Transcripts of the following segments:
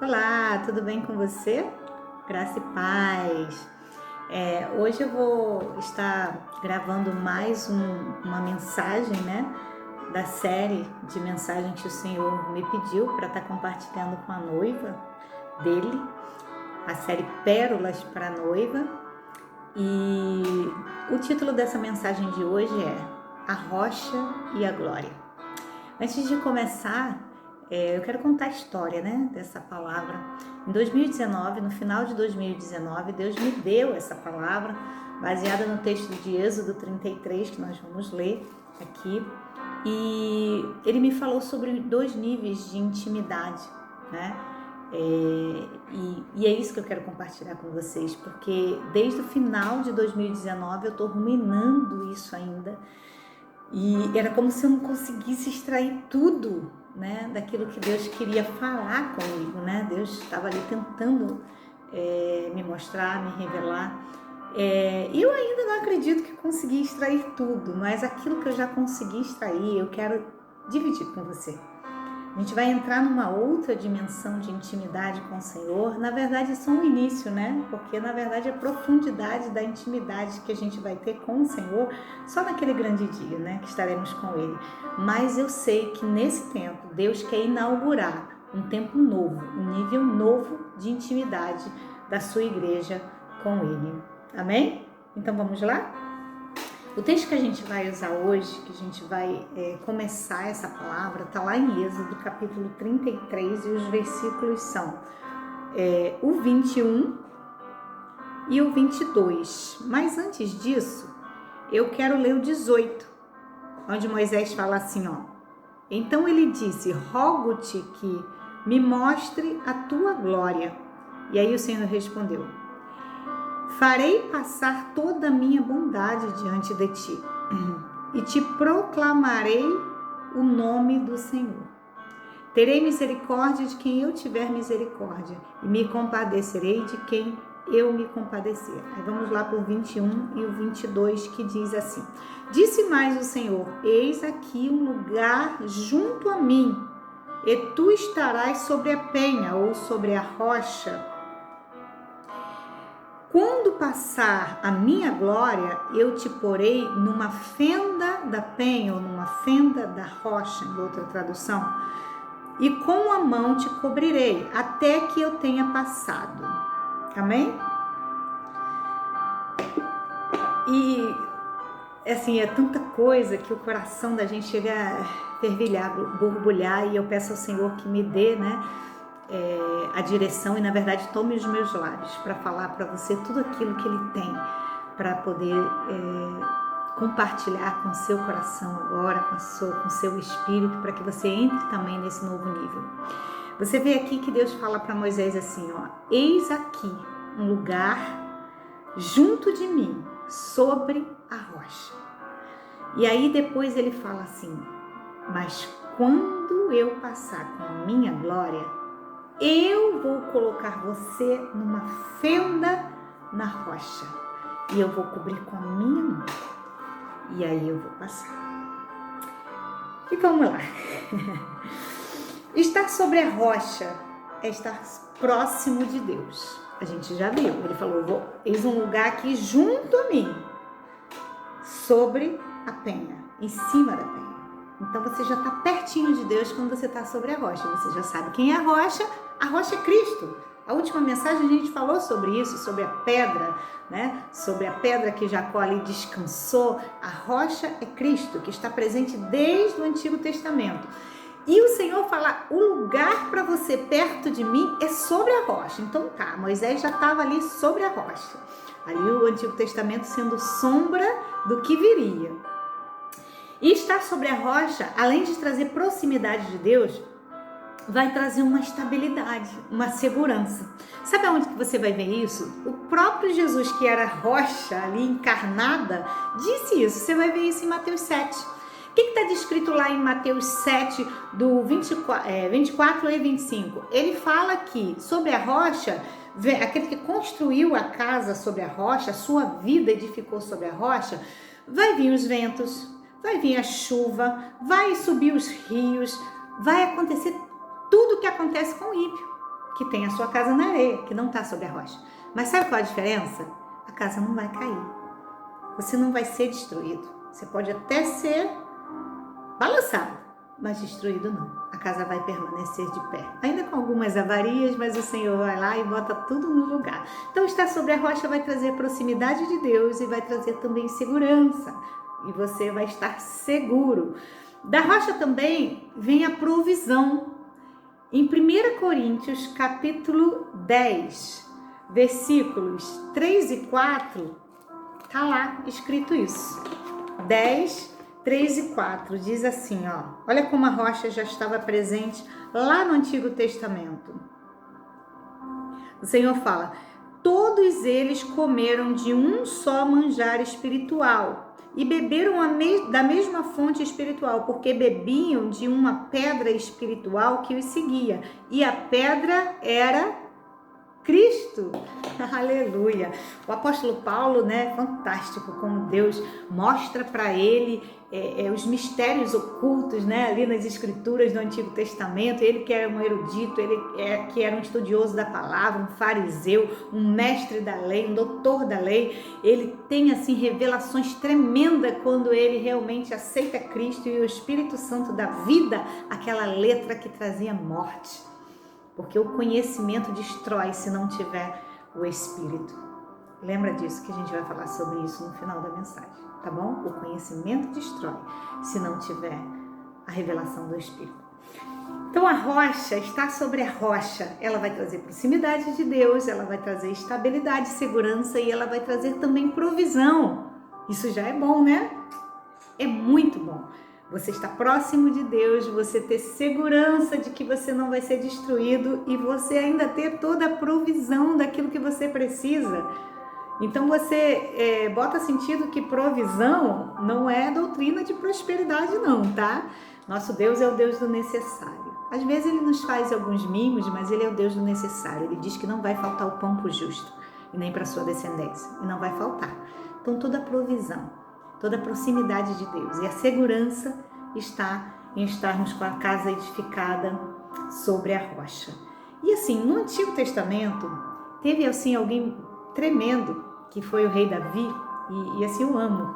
Olá, tudo bem com você? Graça e paz. Hoje eu vou estar gravando mais uma mensagem, né? Da série de mensagens que o Senhor me pediu para estar compartilhando com a noiva dele, a série Pérolas para a Noiva. E o título dessa mensagem de hoje é A Rocha e a Glória. Antes de começar, eu quero contar a história, né, dessa palavra. Em 2019, no final de 2019, Deus me deu essa palavra baseada no texto de Êxodo 33, que nós vamos ler aqui. E ele me falou sobre 2 níveis de intimidade, né? E é isso que eu quero compartilhar com vocês, porque desde o final de 2019 eu estou ruminando isso ainda. E era como se eu não conseguisse extrair tudo, né, daquilo que Deus queria falar comigo, né? Deus estava ali tentando me mostrar, me revelar. E eu ainda não acredito que consegui extrair tudo, mas aquilo que eu já consegui extrair, eu quero dividir com você. A gente vai entrar numa outra dimensão de intimidade com o Senhor. Na verdade, é só um início, né? Porque, na verdade, a profundidade da intimidade que a gente vai ter com o Senhor só naquele grande dia, né? Que estaremos com Ele. Mas eu sei que nesse tempo, Deus quer inaugurar um tempo novo, um nível novo de intimidade da sua igreja com Ele. Amém? Então, vamos lá? O texto que a gente vai usar hoje, que a gente vai começar essa palavra, está lá em Êxodo, capítulo 33, e os versículos são o 21 e o 22. Mas antes disso, eu quero ler o 18, onde Moisés fala assim, ó. Então ele disse, rogo-te que me mostre a tua glória. E aí o Senhor respondeu, farei passar toda a minha bondade diante de ti e te proclamarei o nome do Senhor. Terei misericórdia de quem eu tiver misericórdia e me compadecerei de quem eu me compadecer. Aí vamos lá para o 21 e o 22 que diz assim. Disse mais o Senhor, eis aqui um lugar junto a mim e tu estarás sobre a penha ou sobre a rocha. Quando passar a minha glória, eu te porei numa fenda da penha ou numa fenda da rocha, em outra tradução, e com a mão te cobrirei, até que eu tenha passado. Amém? E, assim, é tanta coisa que o coração da gente chega a fervilhar, borbulhar, e eu peço ao Senhor que me dê, né, a direção e, na verdade, tome os meus lábios para falar para você tudo aquilo que Ele tem para poder compartilhar com o seu coração agora, com o seu espírito, para que você entre também nesse novo nível. Você vê aqui que Deus fala para Moisés assim, ó, eis aqui um lugar junto de mim, sobre a rocha. E aí depois ele fala assim, mas quando eu passar com a minha glória, eu vou colocar você numa fenda na rocha e eu vou cobrir com a minha mão e aí eu vou passar. E vamos lá. Estar sobre a rocha é estar próximo de Deus. A gente já viu, ele falou, eis um lugar aqui junto a mim, sobre a penha, em cima da penha. Então você já está pertinho de Deus quando você está sobre a rocha. Você já sabe quem é a rocha é Cristo. A última mensagem a gente falou sobre isso, sobre a pedra, né? Sobre a pedra que Jacó ali descansou. A rocha é Cristo, que está presente desde o Antigo Testamento. E o Senhor fala, o lugar para você perto de mim é sobre a rocha. Então tá, Moisés já estava ali sobre a rocha. Ali o Antigo Testamento sendo sombra do que viria. E estar sobre a rocha, além de trazer proximidade de Deus, vai trazer uma estabilidade, uma segurança. Sabe aonde que você vai ver isso? O próprio Jesus, que era rocha ali encarnada, disse isso. Você vai ver isso em Mateus 7. O que está descrito lá em Mateus 7, do 24 e 25? Ele fala que sobre a rocha, aquele que construiu a casa sobre a rocha, a sua vida edificou sobre a rocha, vai vir os ventos, vai vir a chuva, vai subir os rios, vai acontecer tudo o que acontece com o ímpio. que tem a sua casa na areia, que não está sobre a rocha. Mas sabe qual é a diferença? A casa não vai cair. Você não vai ser destruído. Você pode até ser balançado, mas destruído não. A casa vai permanecer de pé. Ainda com algumas avarias, mas o Senhor vai lá e bota tudo no lugar. Então, estar sobre a rocha vai trazer proximidade de Deus e vai trazer também segurança. E você vai estar seguro. Da rocha também vem a provisão. Em 1 Coríntios, capítulo 10, versículos 3 e 4, está lá escrito isso. 10, 3 e 4, diz assim, ó. Olha como a rocha já estava presente lá no Antigo Testamento. O Senhor fala: todos eles comeram de um só manjar espiritual e beberam da mesma fonte espiritual, porque bebiam de uma pedra espiritual que os seguia, e a pedra era Cristo. Aleluia. O apóstolo Paulo, né, fantástico como Deus mostra para ele os mistérios ocultos, né, ali nas escrituras do Antigo Testamento. Ele que era um erudito, que era um estudioso da palavra, um fariseu, um mestre da lei, um doutor da lei. Ele tem assim revelações tremendas quando ele realmente aceita Cristo e o Espírito Santo dá vida àquela letra que trazia morte. Porque o conhecimento destrói se não tiver o Espírito. Lembra disso, que a gente vai falar sobre isso no final da mensagem, tá bom? O conhecimento destrói se não tiver a revelação do Espírito. Então a rocha, estar sobre a rocha, ela vai trazer proximidade de Deus, ela vai trazer estabilidade, segurança e ela vai trazer também provisão. Isso já é bom, né? É muito bom. Você está próximo de Deus, você ter segurança de que você não vai ser destruído e você ainda ter toda a provisão daquilo que você precisa. Então você bota sentido que provisão não é doutrina de prosperidade não, tá? Nosso Deus é o Deus do necessário. Às vezes ele nos faz alguns mimos, mas ele é o Deus do necessário. Ele diz que não vai faltar o pão para o justo e nem para a sua descendência. E não vai faltar. Então toda a provisão, toda a proximidade de Deus e a segurança está em estarmos com a casa edificada sobre a rocha. E assim, no Antigo Testamento, teve assim alguém tremendo, que foi o rei Davi, e assim eu amo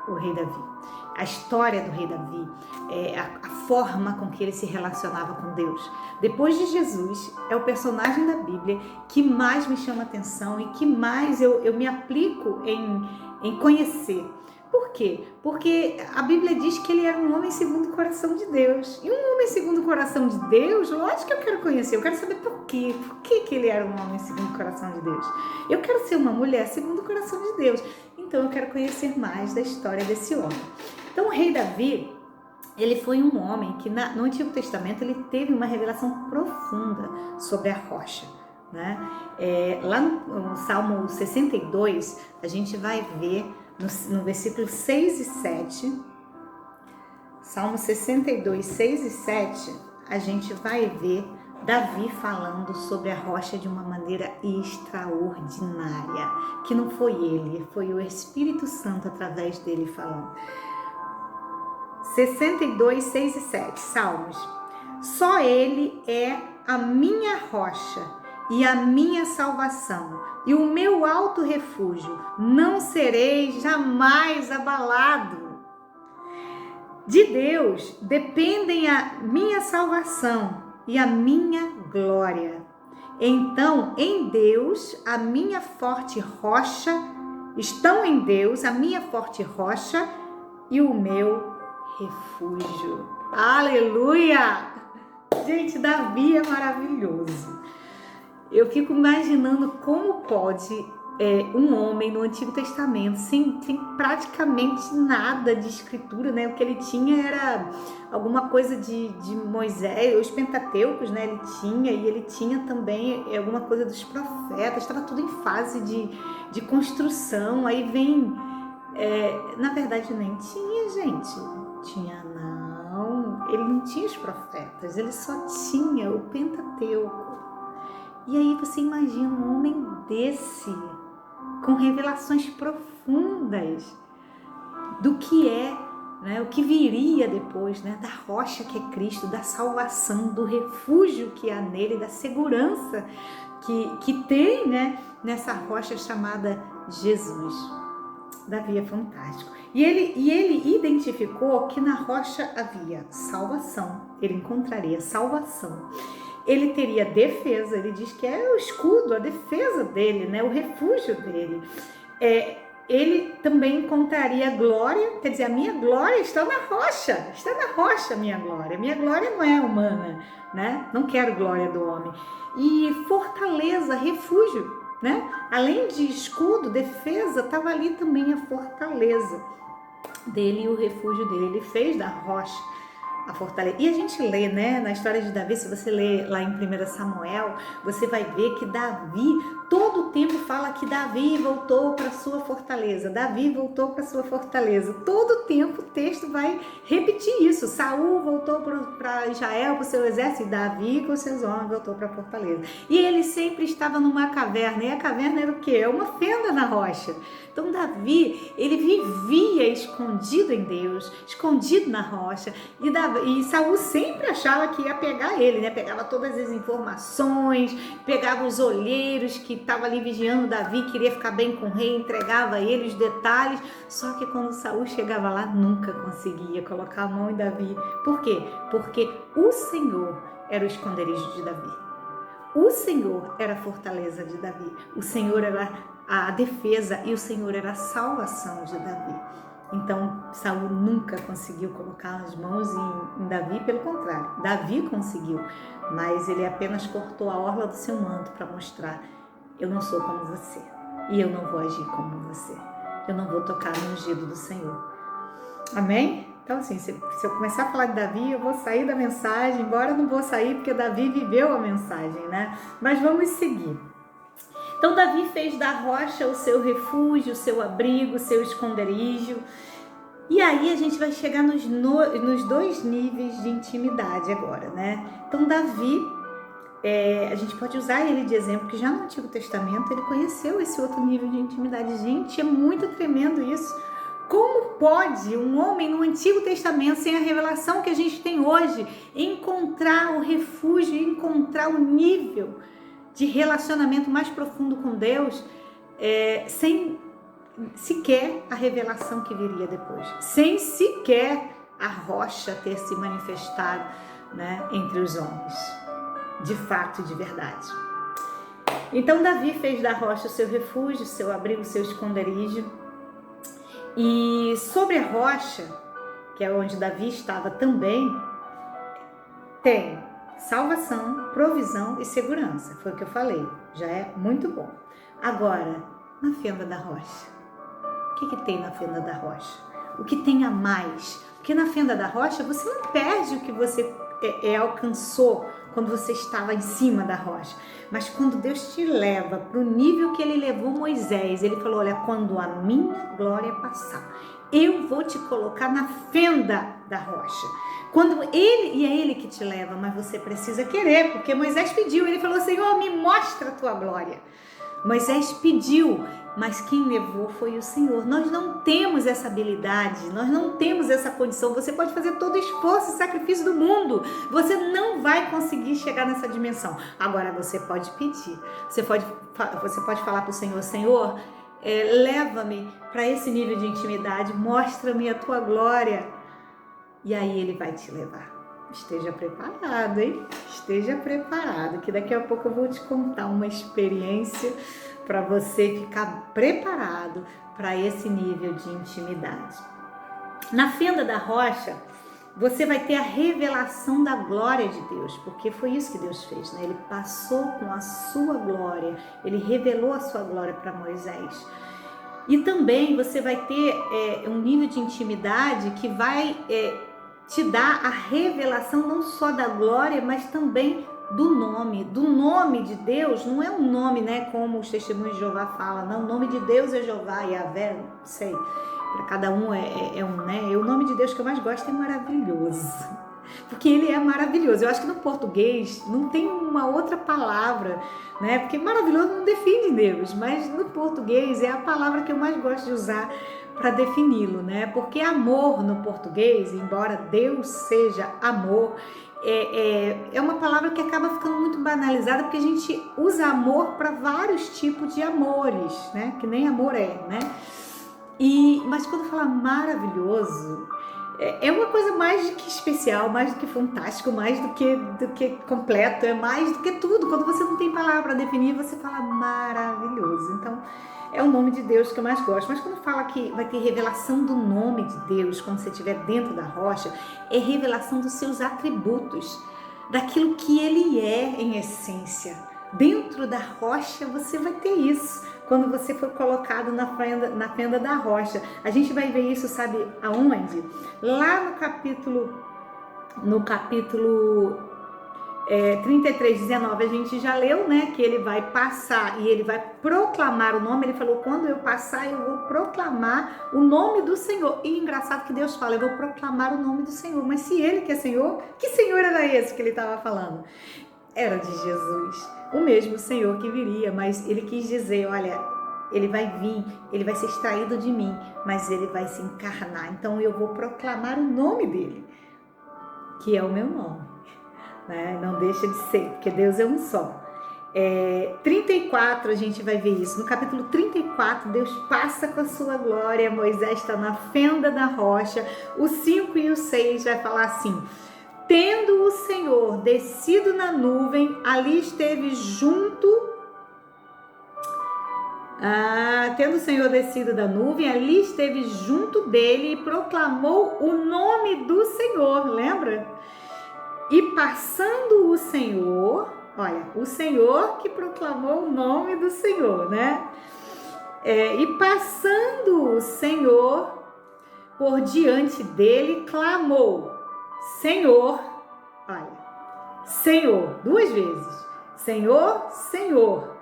o rei Davi. A história do rei Davi, a forma com que ele se relacionava com Deus. Depois de Jesus, é o personagem da Bíblia que mais me chama atenção e que mais eu me aplico em conhecer. Por quê? Porque a Bíblia diz que ele era um homem segundo o coração de Deus. E um homem segundo o coração de Deus, lógico que eu quero conhecer, eu quero saber por quê. Por que ele era um homem segundo o coração de Deus? Eu quero ser uma mulher segundo o coração de Deus. Então eu quero conhecer mais da história desse homem. Então o rei Davi, ele foi um homem que no Antigo Testamento ele teve uma revelação profunda sobre a rocha. Né? Lá no Salmo 62, a gente vai ver no versículo 6 e 7, Salmo 62, 6 e 7, a gente vai ver Davi falando sobre a rocha de uma maneira extraordinária, que não foi ele, foi o Espírito Santo através dele falando. 62, 6 e 7, Salmos. Só ele é a minha rocha e a minha salvação, e o meu alto refúgio, não serei jamais abalado. De Deus dependem a minha salvação e a minha glória. Então, em Deus, a minha forte rocha, estão em Deus a minha forte rocha e o meu refúgio. Aleluia! Gente, Davi é maravilhoso. Eu fico imaginando como pode um homem no Antigo Testamento, sem praticamente nada de escritura, né? O que ele tinha era alguma coisa de Moisés, os Pentateucos, né? Ele tinha, e ele tinha também alguma coisa dos profetas, estava tudo em fase de construção. Aí vem, na verdade nem tinha, gente, não, ele não tinha os profetas, ele só tinha o Pentateuco. E aí você imagina um homem desse, com revelações profundas do que é, né, o que viria depois, né, da rocha que é Cristo, da salvação, do refúgio que há nele, da segurança que tem, né, nessa rocha chamada Jesus. Davi é fantástico. E ele identificou que na rocha havia salvação, ele encontraria salvação. Ele teria defesa, ele diz que é o escudo, a defesa dele, né, o refúgio dele. Ele também encontraria glória, quer dizer, a minha glória está na rocha a minha glória não é humana, né? Não quero glória do homem. E fortaleza, refúgio, né? Além de escudo, defesa, estava ali também a fortaleza dele e o refúgio dele. Ele fez da rocha a fortaleza. E a gente lê, né, na história de Davi, se você lê lá em 1 Samuel, você vai ver que Davi, todo o tempo fala que Davi voltou para sua fortaleza, Davi voltou para sua fortaleza. Todo o tempo o texto vai repetir isso. Saul voltou para Israel, para o seu exército, e Davi com seus homens voltou para a fortaleza. E ele sempre estava numa caverna, e a caverna era o quê? É uma fenda na rocha. Então Davi, ele vivia escondido em Deus, escondido na rocha, e Saul sempre achava que ia pegar ele, né? Pegava todas as informações, pegava os olheiros que estavam ali vigiando Davi, queria ficar bem com o rei, entregava a ele os detalhes. Só que quando Saul chegava lá, nunca conseguia colocar a mão em Davi. Por quê? Porque o Senhor era o esconderijo de Davi. O Senhor era a fortaleza de Davi. O Senhor era a defesa e o Senhor era a salvação de Davi. Então, Saul nunca conseguiu colocar as mãos em Davi, pelo contrário, Davi conseguiu, mas ele apenas cortou a orla do seu manto para mostrar: eu não sou como você e eu não vou agir como você, eu não vou tocar no ungido do Senhor. Amém? Então, assim, se eu começar a falar de Davi, eu vou sair da mensagem, embora eu não vou sair porque Davi viveu a mensagem, né? Mas vamos seguir. Então Davi fez da rocha o seu refúgio, o seu abrigo, o seu esconderijo. E aí a gente vai chegar nos dois níveis de intimidade agora, né? Então Davi, a gente pode usar ele de exemplo, que já no Antigo Testamento ele conheceu esse outro nível de intimidade. Gente, é muito tremendo isso. Como pode um homem no Antigo Testamento, sem a revelação que a gente tem hoje, encontrar o refúgio, encontrar o nível de relacionamento mais profundo com Deus, sem sequer a revelação que viria depois, sem sequer a rocha ter se manifestado, né, entre os homens, de fato e de verdade. Então Davi fez da rocha o seu refúgio, o seu abrigo, o seu esconderijo, e sobre a rocha, que é onde Davi estava também, tem salvação, provisão e segurança. Foi o que eu falei, já é muito bom. Agora, na fenda da rocha, o que tem na fenda da rocha? O que tem a mais? Porque na fenda da rocha você não perde o que você alcançou quando você estava em cima da rocha. Mas quando Deus te leva para o nível que ele levou Moisés, ele falou: olha, quando a minha glória passar, eu vou te colocar na fenda da rocha. E é ele que te leva, mas você precisa querer, porque Moisés pediu, ele falou: Senhor, me mostra a tua glória. Moisés pediu, mas quem levou foi o Senhor. Nós não temos essa habilidade, nós não temos essa condição. Você pode fazer todo o esforço e sacrifício do mundo, você não vai conseguir chegar nessa dimensão. Agora você pode pedir, você pode falar para o Senhor: Senhor, leva-me para esse nível de intimidade, mostra-me a tua glória. E aí ele vai te levar. Esteja preparado, hein? Esteja preparado, que daqui a pouco eu vou te contar uma experiência para você ficar preparado para esse nível de intimidade. Na fenda da rocha, você vai ter a revelação da glória de Deus, porque foi isso que Deus fez, né? Ele passou com a sua glória, ele revelou a sua glória para Moisés. E também você vai ter um nível de intimidade que vai te dar a revelação não só da glória, mas também do nome de Deus. Não é um nome, né, como os testemunhos de Jeová falam, não, o nome de Deus é Jeová, Yahvé, não sei, para cada um é um, né, e o nome de Deus que eu mais gosto é maravilhoso, porque ele é maravilhoso. Eu acho que no português não tem uma outra palavra, né, porque maravilhoso não define Deus, mas no português é a palavra que eu mais gosto de usar para defini-lo, né? Porque amor no português, embora Deus seja amor, é uma palavra que acaba ficando muito banalizada, porque a gente usa amor para vários tipos de amores, né? Que nem amor é, né? Mas quando fala maravilhoso, é uma coisa mais do que especial, mais do que fantástico, mais do que completo, é mais do que tudo. Quando você não tem palavra para definir, você fala maravilhoso. Então, é o nome de Deus que eu mais gosto. Mas quando fala que vai ter revelação do nome de Deus, quando você estiver dentro da rocha, é revelação dos seus atributos, daquilo que Ele é em essência. Dentro da rocha você vai ter isso. Quando você for colocado na fenda da rocha. A gente vai ver isso, sabe aonde? Lá no capítulo 33, 19, a gente já leu, né? Que ele vai passar e ele vai proclamar o nome. Ele falou, quando eu passar, eu vou proclamar o nome do Senhor. E engraçado que Deus fala, eu vou proclamar o nome do Senhor. Mas se ele que é Senhor, que Senhor era esse que ele estava falando? Era de Jesus, o mesmo Senhor que viria, mas ele quis dizer, olha, ele vai vir, ele vai ser extraído de mim, mas ele vai se encarnar, então eu vou proclamar o nome dele, que é o meu nome, né? Não deixa de ser, porque Deus é um só. 34 a gente vai ver isso, no capítulo 34 Deus passa com a sua glória, Moisés está na fenda da rocha, o 5 e o 6 vai falar assim, tendo o Senhor descido na nuvem, ali esteve junto. Tendo o Senhor descido da nuvem, ali esteve junto dele e proclamou o nome do Senhor, lembra? E passando o Senhor, olha, o Senhor que proclamou o nome do Senhor, né? E passando o Senhor por diante dele, clamou, Senhor, olha, Senhor, 2 vezes, Senhor, Senhor,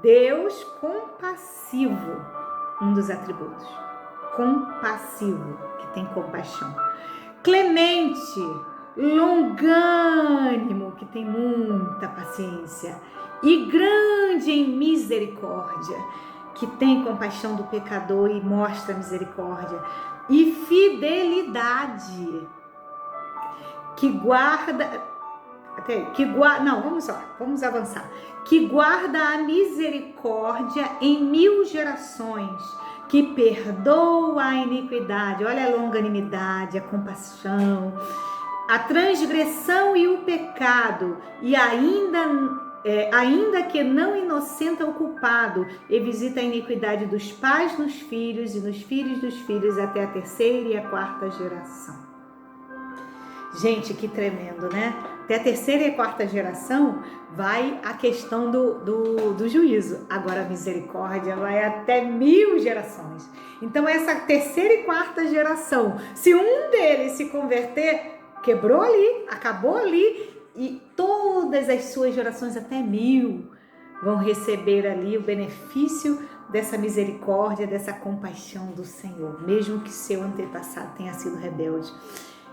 Deus compassivo, um dos atributos, compassivo, que tem compaixão, clemente, longânimo, que tem muita paciência, e grande em misericórdia, que tem compaixão do pecador e mostra misericórdia, e fidelidade, vamos avançar. Que guarda a misericórdia em 1000 gerações, que perdoa a iniquidade, olha a longanimidade, a compaixão, a transgressão e o pecado, e ainda que não inocenta o culpado, e visita a iniquidade dos pais nos filhos e nos filhos dos filhos até a 3ª e a 4ª geração. Gente, que tremendo, né? Até a 3ª e a 4ª geração vai a questão do juízo. Agora a misericórdia vai até 1000 gerações. Então essa 3ª e 4ª geração, se um deles se converter, quebrou ali, acabou ali, e todas as suas gerações até 1000 vão receber ali o benefício dessa misericórdia, dessa compaixão do Senhor, mesmo que seu antepassado tenha sido rebelde.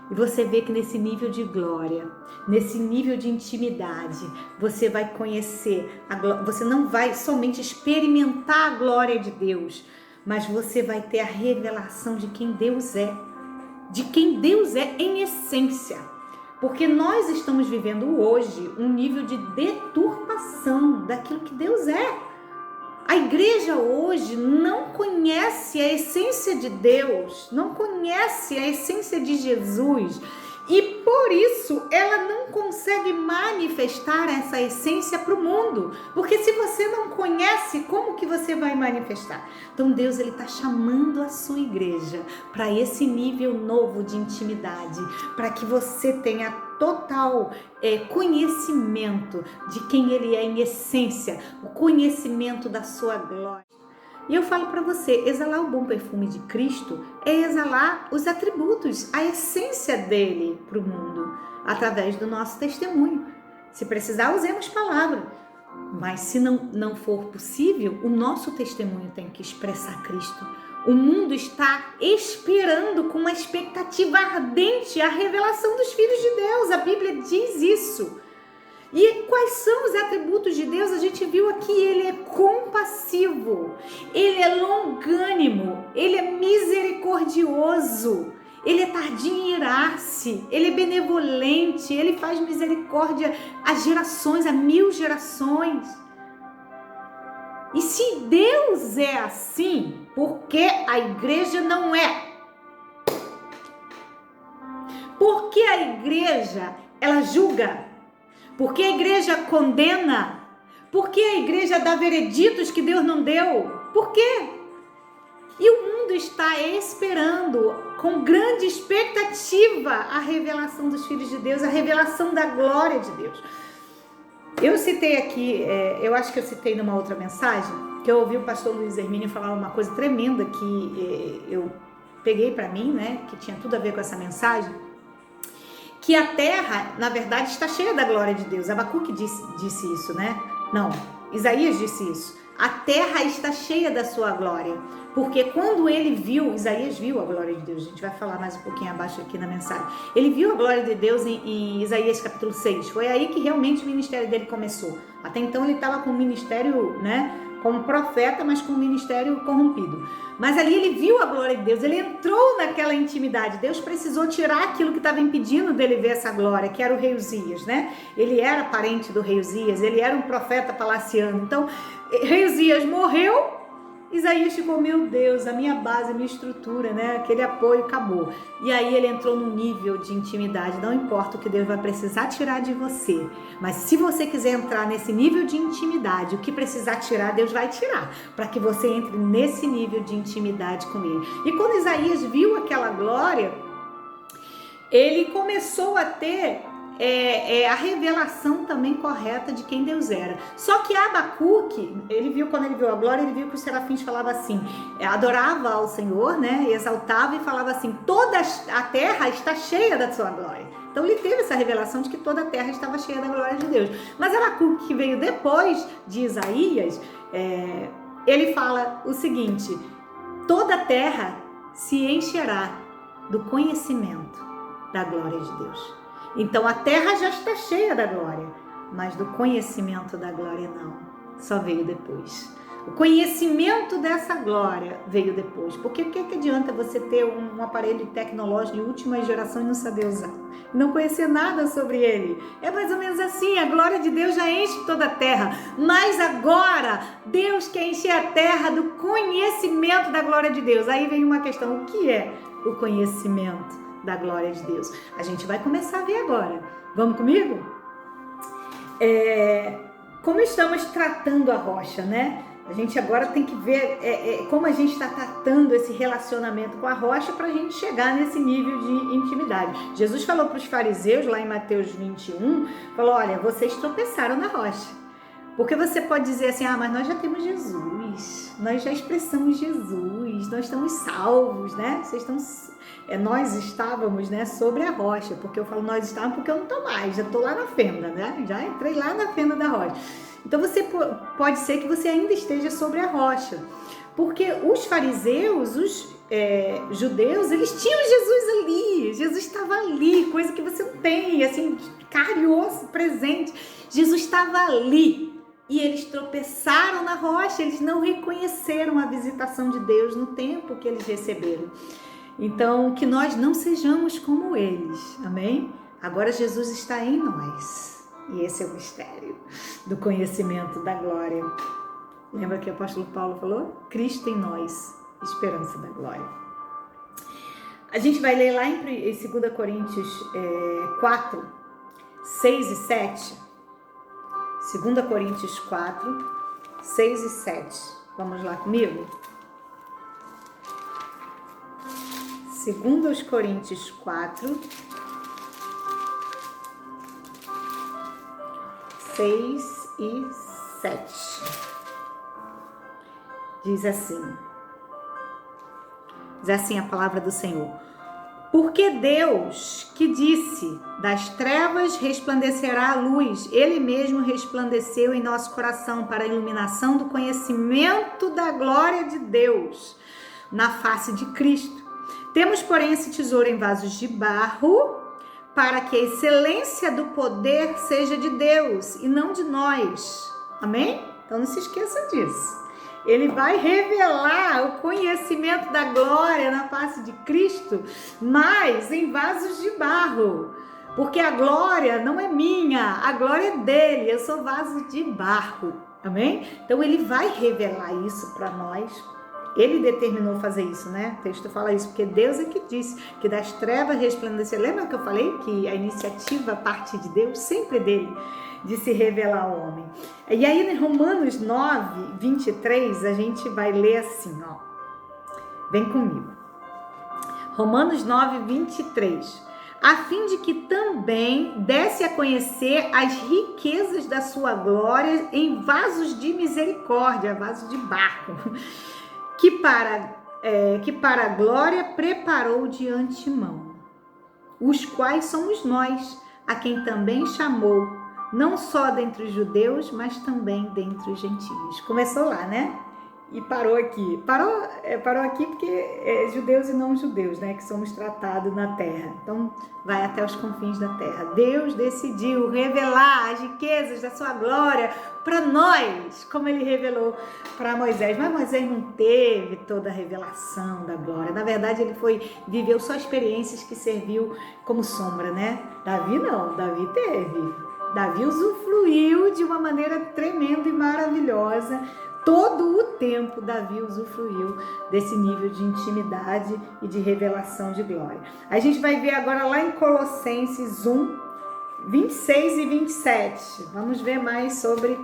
E você vê que nesse nível de glória, nesse nível de intimidade, você vai conhecer, você não vai somente experimentar a glória de Deus, mas você vai ter a revelação de quem Deus é em essência. Porque nós estamos vivendo hoje um nível de deturpação daquilo que Deus é. A igreja hoje não conhece a essência de Deus, não conhece a essência de Jesus, e por isso ela não consegue manifestar essa essência para o mundo, porque se você não conhece, como que você vai manifestar? Então Deus está chamando a sua igreja para esse nível novo de intimidade, para que você tenha total conhecimento de quem Ele é em essência, o conhecimento da sua glória. E eu falo para você, exalar o bom perfume de Cristo é exalar os atributos, a essência dele para o mundo, através do nosso testemunho. Se precisar, usemos palavra, mas se não for possível, o nosso testemunho tem que expressar Cristo. O mundo está esperando com uma expectativa ardente a revelação dos filhos de Deus, a Bíblia diz isso. E quais são os atributos de Deus, a gente viu aqui, ele é compassivo, ele é longânimo, ele é misericordioso, ele é tardio em irar-se, ele é benevolente, ele faz misericórdia a gerações, a 1000 gerações. E se Deus é assim, por que a igreja não é? Porque a igreja, ela julga? Porque a igreja condena? Porque a igreja dá vereditos que Deus não deu? Por quê? E o mundo está esperando, com grande expectativa, a revelação dos filhos de Deus, a revelação da glória de Deus. Eu citei aqui, eu acho que eu citei numa outra mensagem, que eu ouvi o pastor Luiz Hermínio falar uma coisa tremenda que eu peguei para mim, né, que tinha tudo a ver com essa mensagem, que a terra, na verdade, está cheia da glória de Deus. Abacuque disse isso, né? Não, Isaías disse isso. A terra está cheia da sua glória, porque quando ele viu, Isaías viu a glória de Deus, a gente vai falar mais um pouquinho abaixo aqui na mensagem, ele viu a glória de Deus em Isaías capítulo 6, foi aí que realmente o ministério dele começou. Até então ele estava com o ministério, né, como profeta, mas com o ministério corrompido. Mas ali ele viu a glória de Deus, ele entrou naquela intimidade. Deus precisou tirar aquilo que estava impedindo dele ver essa glória, que era o rei Uzias, né? Ele era parente do rei Uzias, ele era um profeta palaciano. Então, rei Uzias morreu, Isaías ficou, meu Deus, a minha base, a minha estrutura, né? Aquele apoio acabou. E aí ele entrou num nível de intimidade. Não importa o que Deus vai precisar tirar de você, mas se você quiser entrar nesse nível de intimidade, o que precisar tirar, Deus vai tirar, para que você entre nesse nível de intimidade com Ele. E quando Isaías viu aquela glória, ele começou a ter a revelação também correta de quem Deus era. Só que Abacuque, quando ele viu a glória, ele viu que os serafins falavam assim, adorava ao Senhor, né, exaltava e falava assim, toda a terra está cheia da sua glória. Então ele teve essa revelação de que toda a terra estava cheia da glória de Deus. Mas Abacuque, que veio depois de Isaías, ele fala o seguinte, toda a terra se encherá do conhecimento da glória de Deus. Então a terra já está cheia da glória, mas do conhecimento da glória não, só veio depois. O conhecimento dessa glória veio depois, porque o que adianta você ter um aparelho tecnológico de última geração e não saber usar, não conhecer nada sobre ele? É mais ou menos assim, a glória de Deus já enche toda a terra, mas agora Deus quer encher a terra do conhecimento da glória de Deus. Aí vem uma questão, o que é o conhecimento da glória de Deus? A gente vai começar a ver agora. Vamos comigo? Como estamos tratando a rocha, né? A gente agora tem que ver como a gente está tratando esse relacionamento com a rocha para a gente chegar nesse nível de intimidade. Jesus falou para os fariseus lá em Mateus 21, falou, olha, vocês tropeçaram na rocha. Porque você pode dizer assim, mas nós já temos Jesus, nós já expressamos Jesus, nós estamos salvos, né? Nós estávamos, né, sobre a rocha, porque eu falo nós estávamos porque eu não estou mais, já estou lá na fenda, né? Já entrei lá na fenda da rocha. Então você pode ser que você ainda esteja sobre a rocha, porque os fariseus, os judeus, eles tinham Jesus ali, Jesus estava ali, coisa que você não tem, assim, carne e osso presente, Jesus estava ali. E eles tropeçaram na rocha, eles não reconheceram a visitação de Deus no tempo que eles receberam. Então, que nós não sejamos como eles, amém? Agora Jesus está em nós, e esse é o mistério do conhecimento da glória. Lembra que o apóstolo Paulo falou? Cristo em nós, esperança da glória. A gente vai ler lá em 2 Coríntios 4, 6 e 7. 2 Coríntios 4, 6 e 7. Vamos lá comigo? 2 Coríntios 4, 6 e 7. Diz assim a palavra do Senhor. Porque Deus, que disse, das trevas resplandecerá a luz, Ele mesmo resplandeceu em nosso coração para a iluminação do conhecimento da glória de Deus na face de Cristo. Temos, porém, esse tesouro em vasos de barro, para que a excelência do poder seja de Deus e não de nós. Amém? Então não se esqueça disso. Ele vai revelar o conhecimento da glória na face de Cristo, mas em vasos de barro. Porque a glória não é minha, a glória é dele, eu sou vaso de barro. Amém? Então ele vai revelar isso para nós. Ele determinou fazer isso, né? O texto fala isso, porque Deus é que disse que das trevas resplandecer. Lembra que eu falei que a iniciativa parte de Deus, sempre dele, de se revelar ao homem. E aí em Romanos 9, 23, a gente vai ler assim, ó. Vem comigo. Romanos 9, 23. A fim de que também desse a conhecer as riquezas da sua glória em vasos de misericórdia, vasos de barro, que para a glória preparou de antemão, os quais somos nós, a quem também chamou, não só dentre os judeus, mas também dentre os gentios. Começou lá, né? E parou aqui. Parou aqui porque é judeus e não judeus, né? Que somos tratados na terra. Então, vai até os confins da terra. Deus decidiu revelar as riquezas da sua glória para nós, como ele revelou para Moisés. Mas Moisés não teve toda a revelação da glória. Na verdade, ele viveu só experiências que serviu como sombra, né? Davi não, Davi teve. Davi usufruiu de uma maneira tremenda e maravilhosa. Todo o tempo Davi usufruiu desse nível de intimidade e de revelação de glória. A gente vai ver agora lá em Colossenses 1, 26 e 27. Vamos ver mais sobre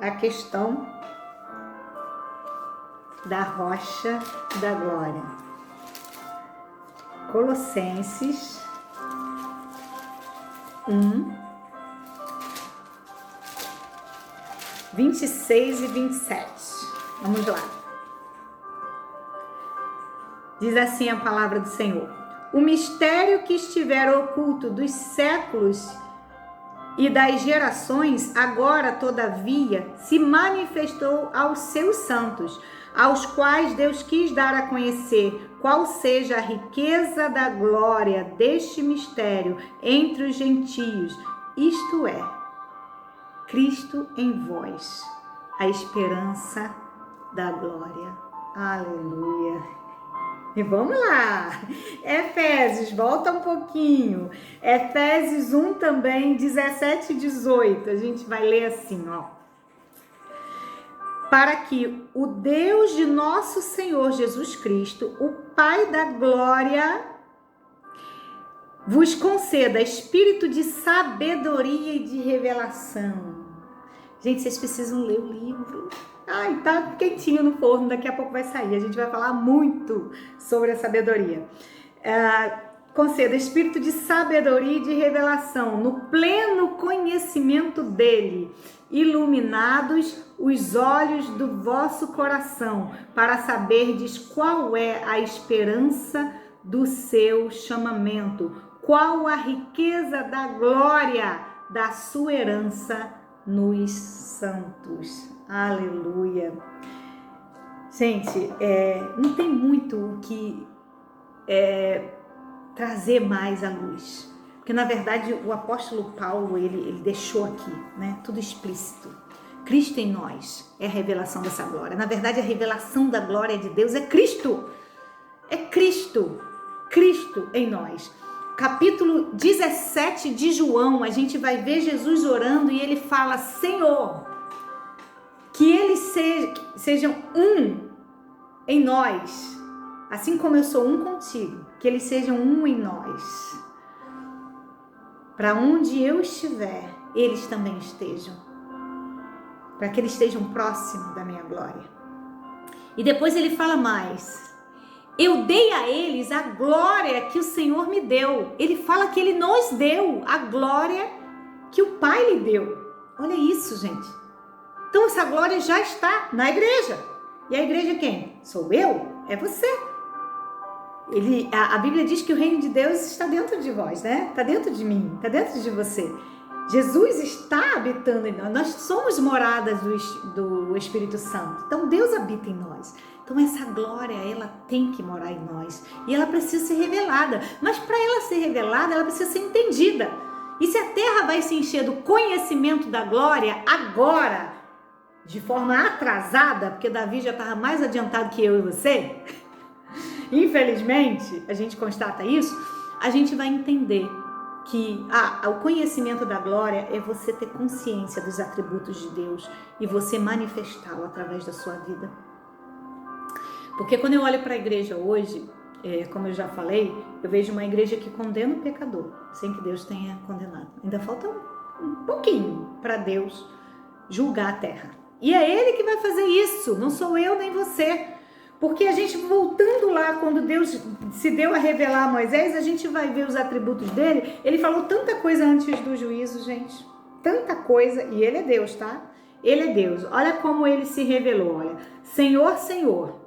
a questão da rocha da glória. Colossenses 1, 26 e 27. Vamos lá. Diz assim a palavra do Senhor: o mistério que estivera oculto dos séculos e das gerações, agora, todavia, se manifestou aos seus santos, aos quais Deus quis dar a conhecer qual seja a riqueza da glória deste mistério entre os gentios, isto é, Cristo em vós, a esperança da glória. Aleluia. E vamos lá. Efésios, volta um pouquinho. Efésios 1 também, 17 e 18. A gente vai ler assim, ó. Para que o Deus de nosso Senhor Jesus Cristo, o Pai da glória, vos conceda espírito de sabedoria e de revelação. Gente, vocês precisam ler o livro. Ai, tá quentinho no forno, daqui a pouco vai sair. A gente vai falar muito sobre a sabedoria. Conceda espírito de sabedoria e de revelação, no pleno conhecimento dele, iluminados os olhos do vosso coração, para saberdes qual é a esperança do seu chamamento, qual a riqueza da glória da sua herança nos santos. Aleluia. Gente, não tem muito o que trazer mais à luz, porque na verdade o apóstolo Paulo ele deixou aqui, né, tudo explícito. Cristo em nós é a revelação dessa glória. Na verdade, a revelação da glória de Deus é Cristo. É Cristo. Cristo em nós. Capítulo 17 de João, a gente vai ver Jesus orando e ele fala: Senhor, que eles sejam um em nós, assim como eu sou um contigo, que eles sejam um em nós. Para onde eu estiver, eles também estejam. Para que eles estejam próximos da minha glória. E depois ele fala mais: eu dei a eles a glória que o Senhor me deu. Ele fala que ele nos deu a glória que o Pai lhe deu. Olha isso, gente. Então essa glória já está na igreja. E a igreja é quem? Sou eu? É você. A Bíblia diz que o reino de Deus está dentro de vós, né? Está dentro de mim, está dentro de você. Jesus está habitando em nós. Nós somos moradas do Espírito Santo. Então Deus habita em nós. Então essa glória, ela tem que morar em nós. E ela precisa ser revelada. Mas para ela ser revelada, ela precisa ser entendida. E se a terra vai se encher do conhecimento da glória agora, de forma atrasada, porque Davi já estava mais adiantado que eu e você, infelizmente, a gente constata isso, a gente vai entender que o conhecimento da glória é você ter consciência dos atributos de Deus e você manifestá-lo através da sua vida. Porque quando eu olho para a igreja hoje, como eu já falei, eu vejo uma igreja que condena o pecador, sem que Deus tenha condenado. Ainda falta um pouquinho para Deus julgar a terra. E é Ele que vai fazer isso, não sou eu nem você. Porque a gente, voltando lá, quando Deus se deu a revelar a Moisés, a gente vai ver os atributos dele. Ele falou tanta coisa antes do juízo, gente. Tanta coisa. E ele é Deus, tá? Ele é Deus. Olha como ele se revelou. Olha, Senhor, Senhor,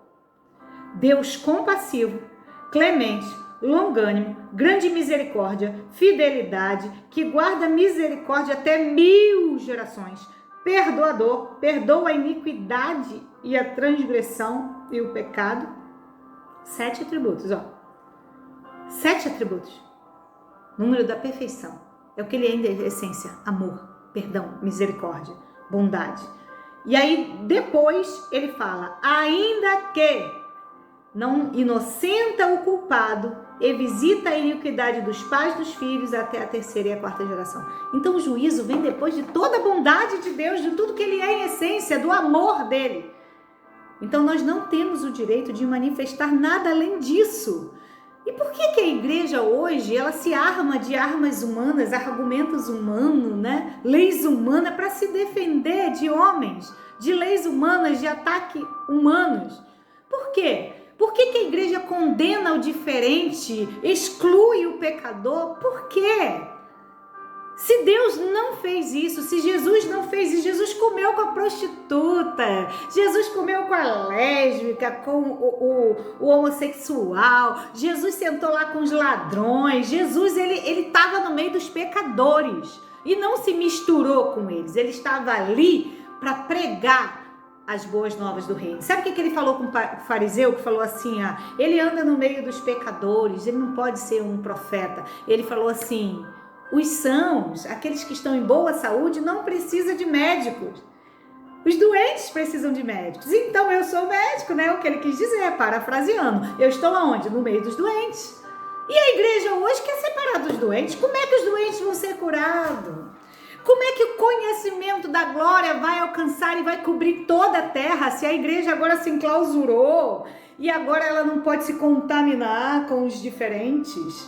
Deus compassivo, clemente, longânimo, grande misericórdia, fidelidade, que guarda misericórdia até 1000 gerações. Perdoador, perdoa a iniquidade e a transgressão e o pecado. 7 atributos, ó. 7 atributos. Número da perfeição. É o que ele é em essência: amor, perdão, misericórdia, bondade. E aí depois ele fala: ainda que não inocenta o culpado e visita a iniquidade dos pais dos filhos até a 3ª e a 4ª geração. Então o juízo vem depois de toda a bondade de Deus, de tudo que ele é em essência, do amor dele. Então nós não temos o direito de manifestar nada além disso. E por que a igreja hoje, ela se arma de armas humanas, argumentos humanos, né? Leis humanas para se defender de homens, de leis humanas, de ataque humanos? Por quê? Por que a igreja condena o diferente, exclui o pecador? Por quê? Se Deus não fez isso, se Jesus não fez isso, Jesus comeu com a prostituta, Jesus comeu com a lésbica, com o homossexual, Jesus sentou lá com os ladrões, Jesus ele estava no meio dos pecadores e não se misturou com eles, ele estava ali para pregar as boas novas do reino. Sabe o que ele falou com o fariseu, que falou assim, ele anda no meio dos pecadores, ele não pode ser um profeta. Ele falou assim: os sãos, aqueles que estão em boa saúde, não precisam de médicos. Os doentes precisam de médicos. Então eu sou médico, né? O que ele quis dizer, parafraseando. Eu estou aonde? No meio dos doentes. E a igreja hoje quer separar dos doentes. Como é que os doentes vão ser curados? Como é que o conhecimento da glória vai alcançar e vai cobrir toda a terra, se a igreja agora se enclausurou e agora ela não pode se contaminar com os diferentes?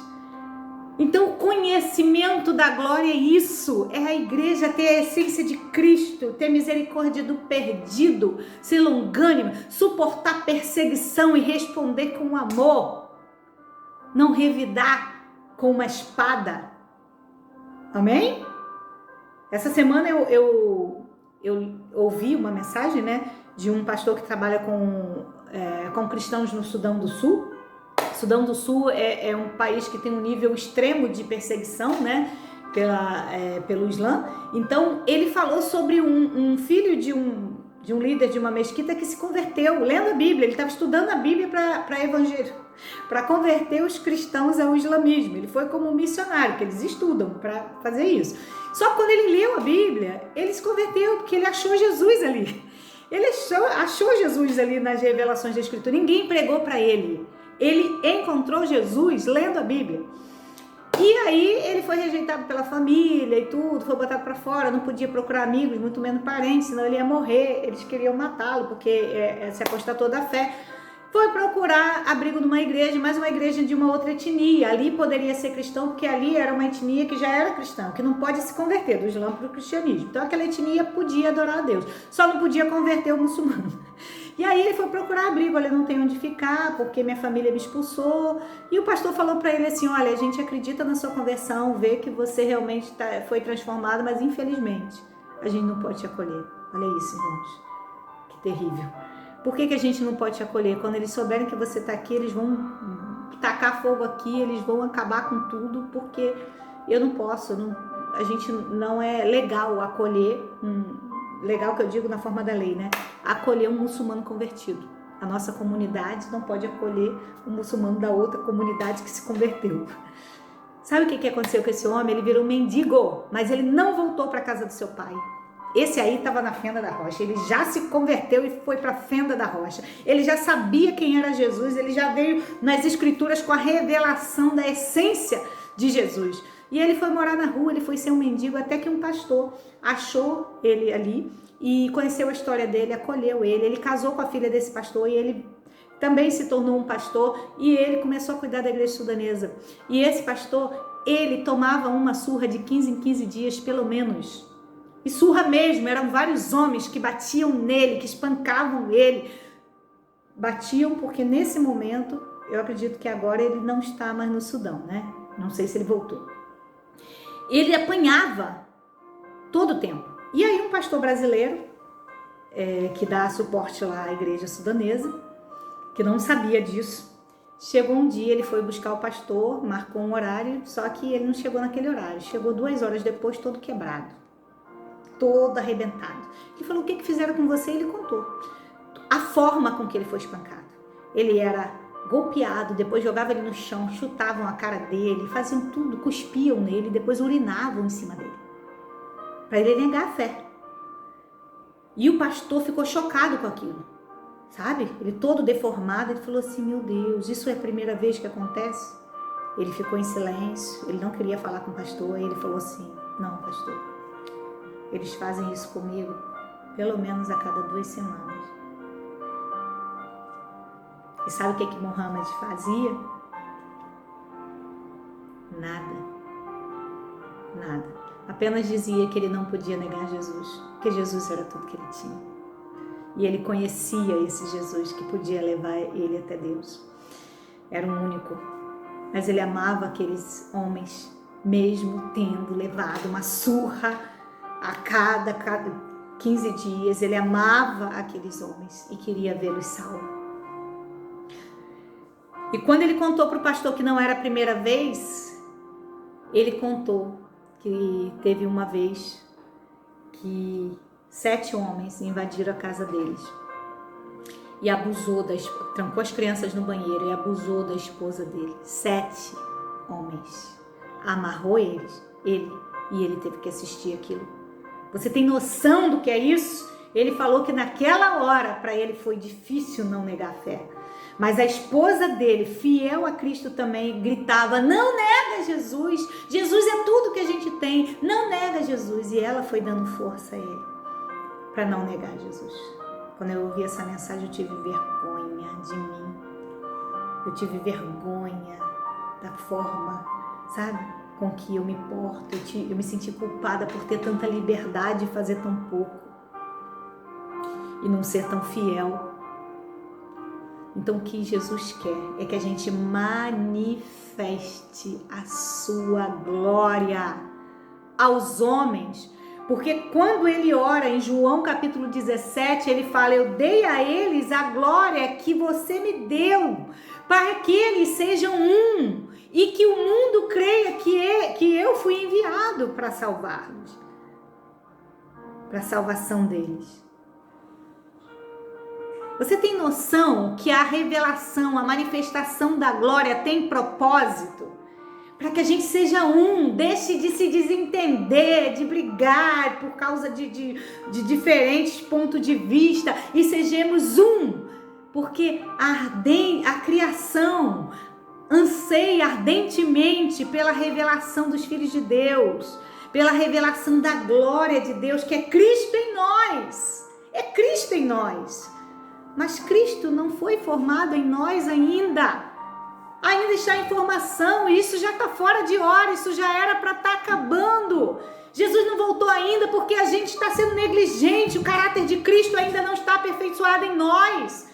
Então o conhecimento da glória é isso, é a igreja ter a essência de Cristo, ter misericórdia do perdido, ser longânima, suportar perseguição e responder com amor, não revidar com uma espada. Amém? Essa semana eu ouvi uma mensagem, né, de um pastor que trabalha com cristãos no Sudão do Sul. Sudão do Sul é um país que tem um nível extremo de perseguição, né, pelo Islã. Então ele falou sobre um filho de um líder de uma mesquita que se converteu lendo a Bíblia. Ele estava estudando a Bíblia para converter os cristãos ao islamismo. Ele foi como um missionário, que eles estudam para fazer isso. Só que quando ele leu a Bíblia, ele se converteu, porque ele achou Jesus ali. Ele achou Jesus ali nas revelações da Escritura. Ninguém pregou para ele. Ele encontrou Jesus lendo a Bíblia. E aí ele foi rejeitado pela família e tudo, foi botado para fora, não podia procurar amigos, muito menos parentes, senão ele ia morrer. Eles queriam matá-lo, porque se apostatou da fé. Foi procurar abrigo numa igreja, mas uma igreja de uma outra etnia. Ali poderia ser cristão, porque ali era uma etnia que já era cristã, que não pode se converter do Islã para o cristianismo. Então aquela etnia podia adorar a Deus, só não podia converter o muçulmano. E aí ele foi procurar abrigo, olha, não tem onde ficar, porque minha família me expulsou. E o pastor falou para ele assim: olha, a gente acredita na sua conversão, vê que você realmente foi transformado, mas infelizmente a gente não pode te acolher. Olha isso, irmãos, que terrível. Por que a gente não pode te acolher? Quando eles souberem que você está aqui, eles vão tacar fogo aqui, eles vão acabar com tudo, porque eu não posso, a gente não é legal acolher, legal que eu digo na forma da lei, né? Acolher um muçulmano convertido. A nossa comunidade não pode acolher um muçulmano da outra comunidade que se converteu. Sabe o que aconteceu com esse homem? Ele virou mendigo, mas ele não voltou para a casa do seu pai. Esse aí estava na fenda da rocha, ele já se converteu e foi para a fenda da rocha. Ele já sabia quem era Jesus, ele já veio nas escrituras com a revelação da essência de Jesus. E ele foi morar na rua, ele foi ser um mendigo, até que um pastor achou ele ali e conheceu a história dele, acolheu ele. Ele casou com a filha desse pastor e ele também se tornou um pastor e ele começou a cuidar da igreja sudanesa. E esse pastor, ele tomava uma surra de 15 em 15 dias, pelo menos. E surra mesmo, eram vários homens que batiam nele, que espancavam ele. Batiam porque nesse momento, eu acredito que agora ele não está mais no Sudão, né? Não sei se ele voltou. Ele apanhava todo o tempo. E aí um pastor brasileiro, que dá suporte lá à igreja sudanesa, que não sabia disso, chegou um dia, ele foi buscar o pastor, marcou um horário, só que ele não chegou naquele horário. Chegou 2 horas depois, todo quebrado, todo arrebentado. Ele falou: o que fizeram com você? Ele contou a forma com que ele foi espancado. Ele era golpeado, depois jogavam ele no chão, chutavam a cara dele, faziam tudo, cuspiam nele, depois urinavam em cima dele, para ele negar a fé. E o pastor ficou chocado com aquilo, sabe? Ele todo deformado, ele falou assim: meu Deus, isso é a primeira vez que acontece? Ele ficou em silêncio, ele não queria falar com o pastor, e ele falou assim: não, pastor, eles fazem isso comigo pelo menos a cada 2 semanas. E sabe o que Mohammed fazia? Nada. Apenas dizia que ele não podia negar Jesus, que Jesus era tudo que ele tinha. E ele conhecia esse Jesus que podia levar ele até Deus. Era um único. Mas ele amava aqueles homens, mesmo tendo levado uma surra a cada 15 dias. Ele amava aqueles homens e queria vê-los salvos. E quando ele contou para o pastor que não era a primeira vez, ele contou que teve uma vez que 7 homens invadiram a casa deles e abusou trancou as crianças no banheiro e abusou da esposa dele. 7 homens. Amarrou ele e ele teve que assistir aquilo. Você tem noção do que é isso? Ele falou que naquela hora para ele foi difícil não negar a fé. Mas a esposa dele, fiel a Cristo também, gritava: não nega Jesus, Jesus é tudo que a gente tem, não nega Jesus. E ela foi dando força a ele para não negar Jesus. Quando eu ouvi essa mensagem, eu tive vergonha de mim, eu tive vergonha da forma, sabe, com que eu me porto. Eu me senti culpada por ter tanta liberdade e fazer tão pouco e não ser tão fiel. Então o que Jesus quer é que a gente manifeste a sua glória aos homens, porque quando ele ora em João capítulo 17, ele fala: eu dei a eles a glória que você me deu, para que eles sejam um e que o mundo creia que eu fui enviado para salvá-los, para a salvação deles. Você tem noção que a revelação, a manifestação da glória tem propósito? Para que a gente seja um, deixe de se desentender, de brigar por causa de diferentes pontos de vista e sejamos um. Porque a criação anseia ardentemente pela revelação dos filhos de Deus, pela revelação da glória de Deus, que é Cristo em nós. É Cristo em nós. Mas Cristo não foi formado em nós ainda. Ainda está em formação e isso já está fora de hora, isso já era para estar acabando. Jesus não voltou ainda porque a gente está sendo negligente, o caráter de Cristo ainda não está aperfeiçoado em nós.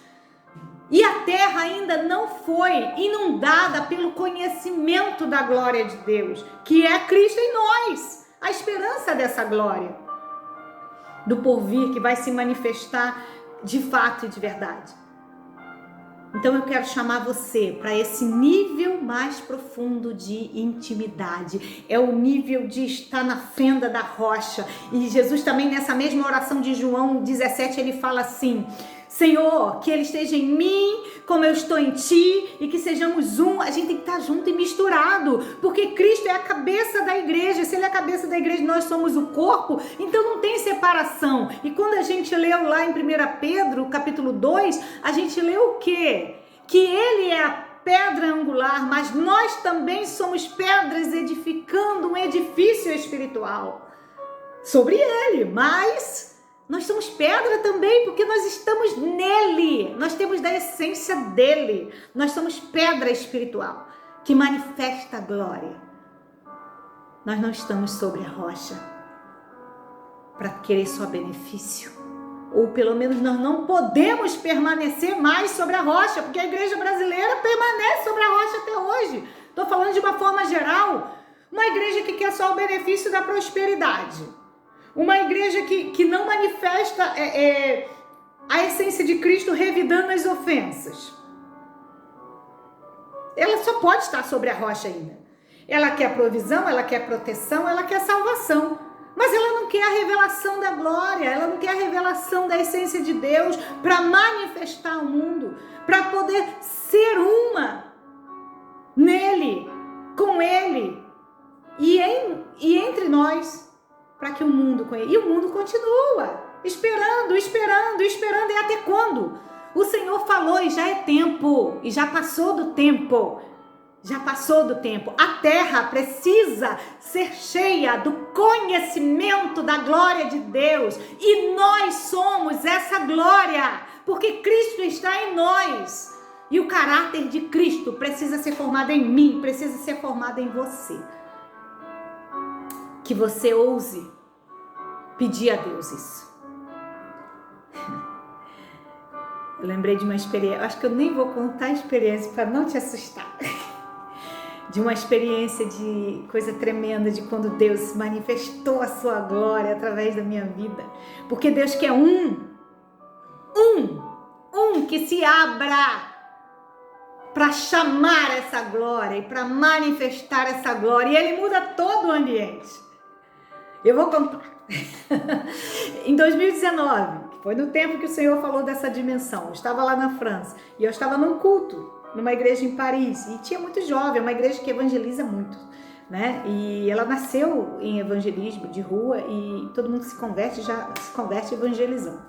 E a terra ainda não foi inundada pelo conhecimento da glória de Deus, que é Cristo em nós, a esperança dessa glória, do porvir que vai se manifestar de fato e de verdade. Então eu quero chamar você para esse nível mais profundo de intimidade. É o nível de estar na fenda da rocha. E Jesus também nessa mesma oração de João 17, ele fala assim: Senhor, que Ele esteja em mim, como eu estou em Ti, e que sejamos um. A gente tem que estar junto e misturado, porque Cristo é a cabeça da igreja. Se Ele é a cabeça da igreja, nós somos o corpo, então não tem separação. E quando a gente leu lá em 1 Pedro, capítulo 2, a gente leu o quê? Que Ele é a pedra angular, mas nós também somos pedras edificando um edifício espiritual sobre Ele, mas nós somos pedra também, porque nós estamos nele, nós temos da essência dele, nós somos pedra espiritual, que manifesta a glória. Nós não estamos sobre a rocha, para querer só benefício, ou pelo menos nós não podemos permanecer mais sobre a rocha, porque a igreja brasileira permanece sobre a rocha até hoje. Estou falando de uma forma geral, uma igreja que quer só o benefício da prosperidade. Uma igreja que não manifesta a essência de Cristo, revidando as ofensas. Ela só pode estar sobre a rocha ainda. Ela quer provisão, ela quer proteção, ela quer salvação. Mas ela não quer a revelação da glória, ela não quer a revelação da essência de Deus para manifestar o mundo, para poder ser uma nele, com Ele e entre nós. Para que o mundo conheça. E o mundo continua esperando. E até quando? O Senhor falou e já é tempo. E já passou do tempo. A terra precisa ser cheia do conhecimento da glória de Deus. E nós somos essa glória. Porque Cristo está em nós. E o caráter de Cristo precisa ser formado em mim. Precisa ser formado em você. Que você ouse pedir a Deus isso. Eu lembrei de uma experiência, acho que eu nem vou contar a experiência para não te assustar. De uma experiência de coisa tremenda, de quando Deus manifestou a sua glória através da minha vida. Porque Deus quer um que se abra para chamar essa glória e para manifestar essa glória. E Ele muda todo o ambiente. Eu vou contar. Em 2019, que foi no tempo que o Senhor falou dessa dimensão, eu estava lá na França e eu estava num culto, numa igreja em Paris, e tinha muito jovem, uma igreja que evangeliza muito, né? E ela nasceu em evangelismo de rua e todo mundo se converte evangelizando.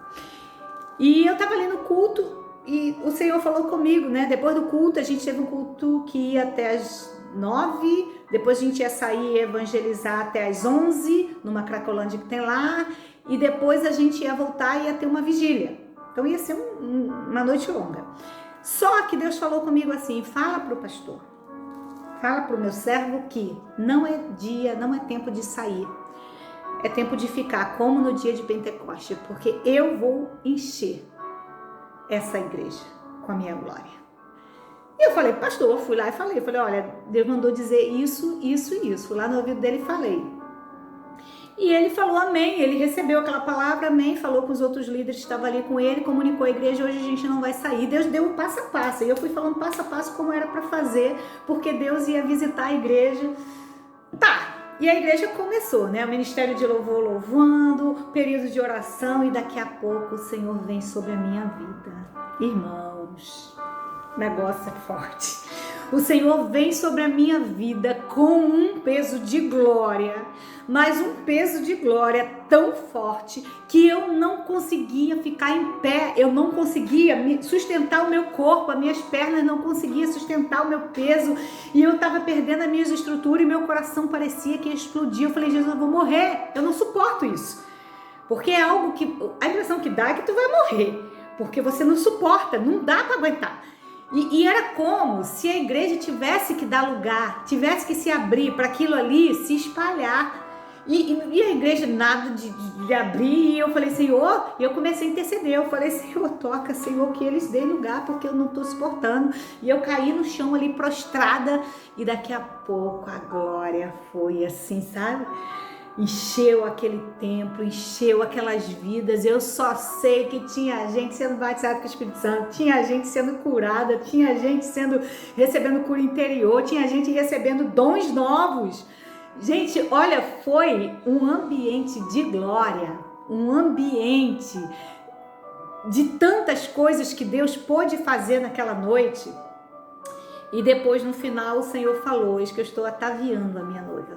E eu estava ali no culto e o Senhor falou comigo, né? Depois do culto, a gente teve um culto que ia até as 9, depois a gente ia sair e evangelizar até as 11, numa Cracolândia que tem lá, e depois a gente ia voltar e ia ter uma vigília. Então ia ser uma noite longa. Só que Deus falou comigo assim: fala para o pastor, fala para o meu servo que não é tempo de sair, é tempo de ficar como no dia de Pentecoste, porque eu vou encher essa igreja com a minha glória. E eu falei, pastor, eu fui lá e falei, olha, Deus mandou dizer isso. Fui lá no ouvido dele e falei. E ele falou amém, ele recebeu aquela palavra, amém, falou com os outros líderes que estavam ali com ele, comunicou à igreja, hoje a gente não vai sair. Deus deu o passo a passo, e eu fui falando passo a passo como era para fazer, porque Deus ia visitar a igreja. Tá, e a igreja começou, né, o ministério de louvor louvando, período de oração, e daqui a pouco o Senhor vem sobre a minha vida. Irmãos, o negócio é forte. O Senhor vem sobre a minha vida com um peso de glória, mas um peso de glória tão forte que eu não conseguia ficar em pé, eu não conseguia sustentar o meu corpo, as minhas pernas não conseguiam sustentar o meu peso, e eu estava perdendo as minhas estruturas e meu coração parecia que ia explodir. Eu falei, Jesus, eu vou morrer, eu não suporto isso, porque é algo que, a impressão que dá é que tu vai morrer, porque você não suporta, não dá para aguentar. E era como se a igreja tivesse que dar lugar, tivesse que se abrir para aquilo ali se espalhar. E a igreja nada de abrir. E eu falei, Senhor, e eu comecei a interceder. Eu falei, Senhor, toca, Senhor, que eles deem lugar, porque eu não estou suportando. E eu caí no chão ali prostrada. E daqui a pouco a glória foi assim, sabe? Encheu aquele templo, encheu aquelas vidas. Eu só sei que tinha gente sendo batizada com o Espírito Santo, tinha gente sendo curada, tinha gente recebendo cura interior, tinha gente recebendo dons novos. Gente, olha, foi um ambiente de glória, um ambiente de tantas coisas que Deus pôde fazer naquela noite. E depois, no final, o Senhor falou: eis que eu estou ataviando a minha noiva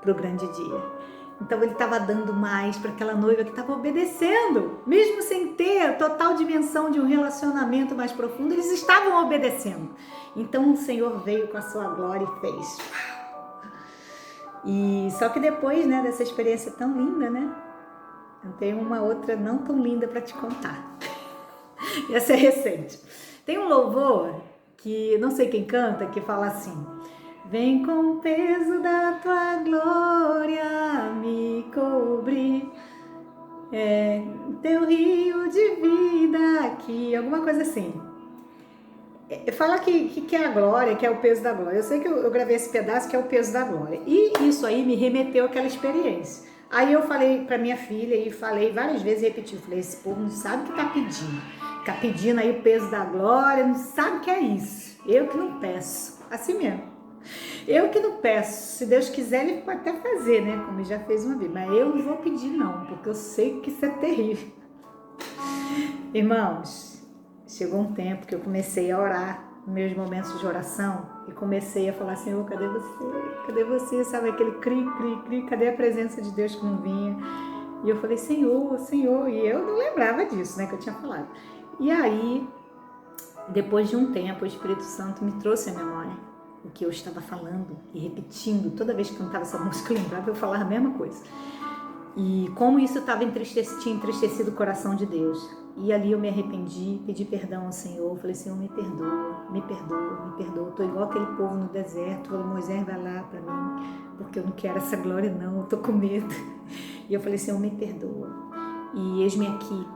para o grande dia. Então ele estava dando mais para aquela noiva que estava obedecendo, mesmo sem ter a total dimensão de um relacionamento mais profundo, eles estavam obedecendo. Então o Senhor veio com a sua glória e fez. E só que depois, né, dessa experiência tão linda, né, eu tenho uma outra não tão linda para te contar. Essa é recente. Tem um louvor que não sei quem canta, que fala assim: vem com o peso da tua glória me cobrir, teu rio de vida aqui, alguma coisa assim. Fala que é a glória, que é o peso da glória. Eu sei que eu gravei esse pedaço que é o peso da glória. E isso aí me remeteu àquela experiência. Aí eu falei para minha filha e falei várias vezes e repeti. Falei, esse povo não sabe o que tá pedindo. Tá pedindo aí o peso da glória, não sabe o que é isso. Eu que não peço. Assim mesmo. Eu que não peço. Se Deus quiser, Ele pode até fazer, né? Como Ele já fez uma vez. Mas eu não vou pedir não, porque eu sei que isso é terrível. Irmãos, chegou um tempo que eu comecei a orar, nos meus momentos de oração, e comecei a falar: Senhor, cadê você? Cadê você? Sabe aquele cri, cri, cri, cadê a presença de Deus que não vinha? E eu falei: Senhor, Senhor, e eu não lembrava disso, né, que eu tinha falado. E aí, depois de um tempo, o Espírito Santo me trouxe à memória o que eu estava falando e repetindo. Toda vez que eu cantava essa música, eu lembrava, eu falava a mesma coisa. E como isso tinha entristecido o coração de Deus. E ali eu me arrependi, pedi perdão ao Senhor, falei: Senhor, me perdoa, me perdoa, me perdoa. Estou igual aquele povo no deserto. Falei: Moisés, vai lá para mim, porque eu não quero essa glória não, eu estou com medo. E eu falei: Senhor, me perdoa. E eis-me aqui,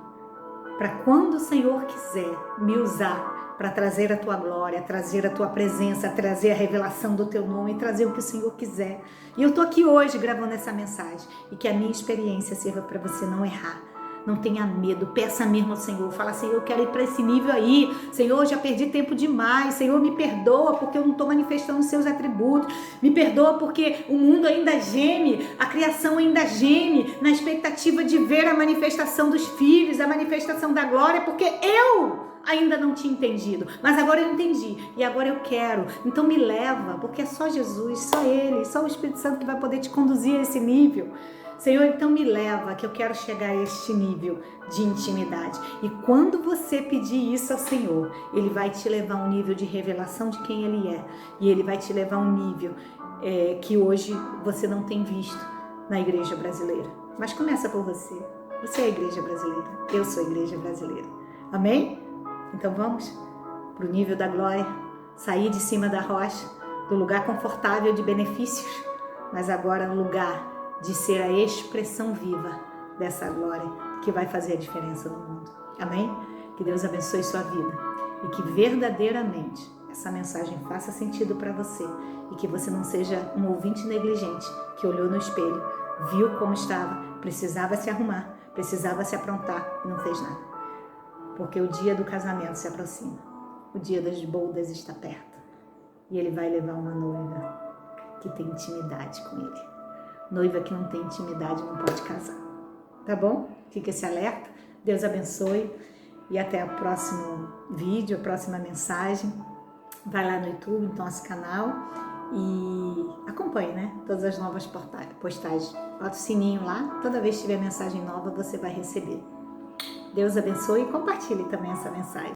para quando o Senhor quiser me usar para trazer a tua glória, trazer a tua presença, trazer a revelação do teu nome, trazer o que o Senhor quiser. E eu tô aqui hoje gravando essa mensagem, e que a minha experiência sirva para você não errar. Não tenha medo, peça mesmo ao Senhor. Fala: Senhor, eu quero ir para esse nível aí. Senhor, eu já perdi tempo demais. Senhor, me perdoa porque eu não estou manifestando os seus atributos. Me perdoa porque o mundo ainda geme, a criação ainda geme na expectativa de ver a manifestação dos filhos, a manifestação da glória, porque eu ainda não tinha entendido, mas agora eu entendi e agora eu quero. Então me leva, porque é só Jesus, só Ele, só o Espírito Santo que vai poder te conduzir a esse nível. Senhor, então me leva, que eu quero chegar a este nível de intimidade. E quando você pedir isso ao Senhor, Ele vai te levar a um nível de revelação de quem Ele é. E Ele vai te levar a um nível que hoje você não tem visto na igreja brasileira. Mas começa por você. Você é a igreja brasileira. Eu sou a igreja brasileira. Amém? Então vamos para o nível da glória. Sair de cima da rocha, do lugar confortável de benefícios, mas agora no lugar de ser a expressão viva dessa glória que vai fazer a diferença no mundo. Amém? Que Deus abençoe sua vida e que verdadeiramente essa mensagem faça sentido para você e que você não seja um ouvinte negligente que olhou no espelho, viu como estava, precisava se arrumar, precisava se aprontar e não fez nada. Porque o dia do casamento se aproxima, o dia das bodas está perto e Ele vai levar uma noiva que tem intimidade com Ele. Noiva que não tem intimidade não pode casar, tá bom? Fica esse alerta, Deus abençoe e até o próximo vídeo, a próxima mensagem. Vai lá no YouTube, no nosso canal e acompanhe, né? Todas as novas postagens. Bota o sininho lá, toda vez que tiver mensagem nova você vai receber. Deus abençoe e compartilhe também essa mensagem.